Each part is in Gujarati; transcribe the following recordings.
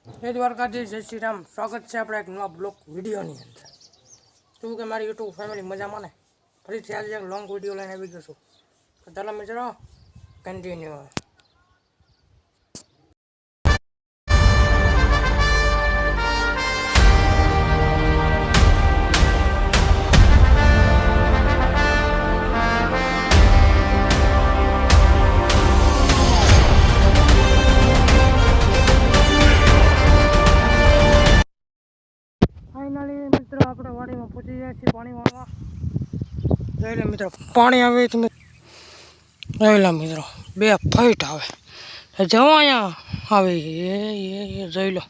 જય દ્વારકાધીશ, જય શ્રી રામ. સ્વાગત છે આપણે એક નવા બ્લોગ વિડીયોની અંદર. તું કે મારી યુટ્યુબ ફેમિલી મજામાં ને? ફરીથી આજે એક લોંગ વિડીયો લઈને આવી ગયો છું. તો ચાલો મિત્રો, કન્ટિન્યુ. ફાઇનલી મિત્રો આપણે વાડીમાં પહોંચી ગયા છીએ પાણી વાળવા. જોઈ લો મિત્રો, પાણી આવે તમે જોઈ લો મિત્રો, 2 ફાઈટ આવે જવા અહીંયા આવે એ જોઈ લો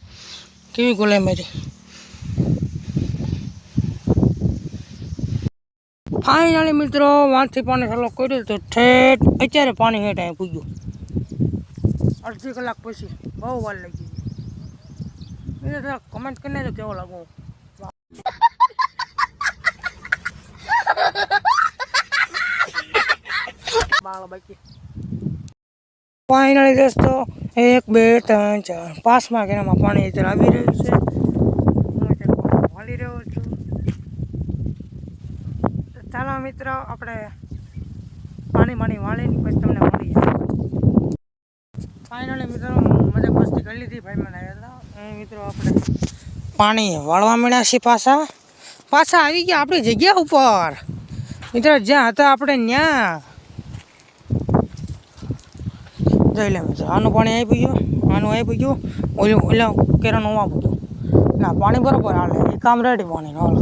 કેવી ગોલે મારી. ફાઇનલી મિત્રો વાંચથી પાણી ચાલો કર્યું તો ઠેઠ અત્યારે પાણી હેઠ અહીંયા પૂગ્યું. અડધી કલાક પછી બહુ વાર લાગી ગઈ. કમેન્ટ કરીને તો કેવો લાગો. ફાઇનલી દોસ્તો 1 2 3 4 5મા કેનામાં પાણી અત્યારે આવી રહ્યું છે. હું અત્યારે વાળી રહ્યો છું. ચાલો મિત્રો આપણે પાણી વાળીને પછી તમને મળી જાય. ફાઇનલી મિત્રો મજા મસ્તી કરી લીધી. ભાઈ મને આવ્યા હતા મિત્રો, આપણે પાણી વાળવા મળ્યા છીએ. પાછા આવી ગયા આપણી જગ્યા ઉપર મિત્રો, જ્યાં હતા આપણે ત્યાં. જઈ લે મિત્રો, આનું પાણી આવી ગયું, આનું આવી ગયું, ઓલા કેરાનું આપું ગયું. ના પાણી બરાબર હાલે, એ કામ રેડી પાણી હાલો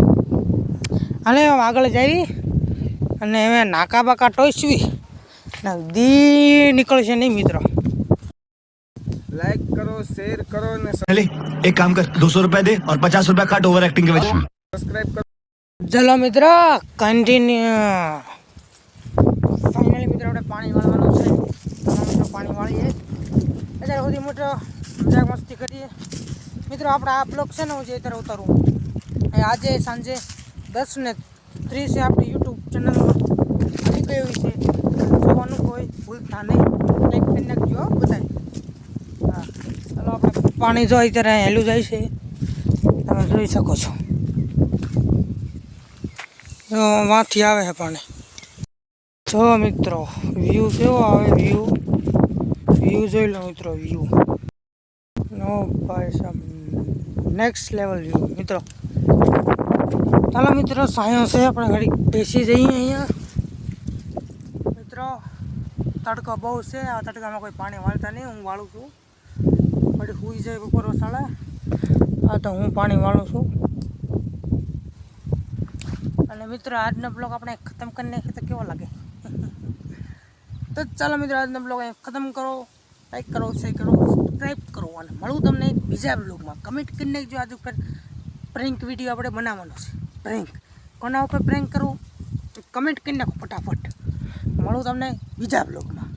હાલે. આગળ જઈ અને હવે નાકા બાકા ટોસવી દી નીકળશે નહીં મિત્રો. लाइक करो, शेयर करो ने चले एक काम कर 200 रुपए दे और 50 रुपए काट ओवर एक्टिंग के वजह सब्सक्राइब करो. ચલો મિત્રો કન્ટિન્યુ. ફાઇનલી મિત્રો આપણે પાણી વાળવાનું છે. મિત્રો પાણી વાળીએ અત્યારે સુધી મોટો મજાક મસ્તી કરીએ મિત્રો. આપણે આ બ્લોગ છે ને હું જે અત્યારે ઉતારું આજે સાંજે 10:30 આપણી યુટ્યુબ ચેનલમાં આવી ગયું છે. જોવાનું કોઈ ભૂલતા નહીં, લાઈક કરી નાખજો બધાય. હા ચાલો આપણે પાણી જો અત્યારે હેલું જાય છે, તમે જોઈ શકો છો. વાંથી આવે છે પાણી. જો મિત્રો વ્યૂ કેવો આવે, વ્યૂ જોઈ લો મિત્રો. વ્યૂ નો ભાઈ સાહેબ, નેક્સ્ટ લેવલ વ્યૂ મિત્રો. ચાલો મિત્રો સાયો છે, આપણે ઘડી બેસી જઈએ અહીંયા મિત્રો. તડકો બહુ છે, આ તડકામાં કોઈ પાણી વાળતા નહીં. હું વાળું છું, ઘડી સુઈ જાય બપોર વસાડે. આ તો હું પાણી વાળું છું. અને મિત્રો આજનો બ્લોગ આપણે ખતમ કરી નાખીએ તો કેવો લાગે? તો ચાલો મિત્રો આજનો બ્લોગ અહીંયા ખતમ કરો. લાઈક કરો, શેર કરો, સબસ્ક્રાઈબ કરો અને મળું તમને બીજા બ્લોગમાં. કમેન્ટ કરી નાખજો. આજ ઉપર પ્રેન્ક વિડીયો આપણે બનાવવાનો છે. પ્રેન્ક કોના ઉપર પ્રેન્ક કરવું કમેન્ટ કરી નાખો ફટાફટ. મળું તમને બીજા બ્લોગમાં.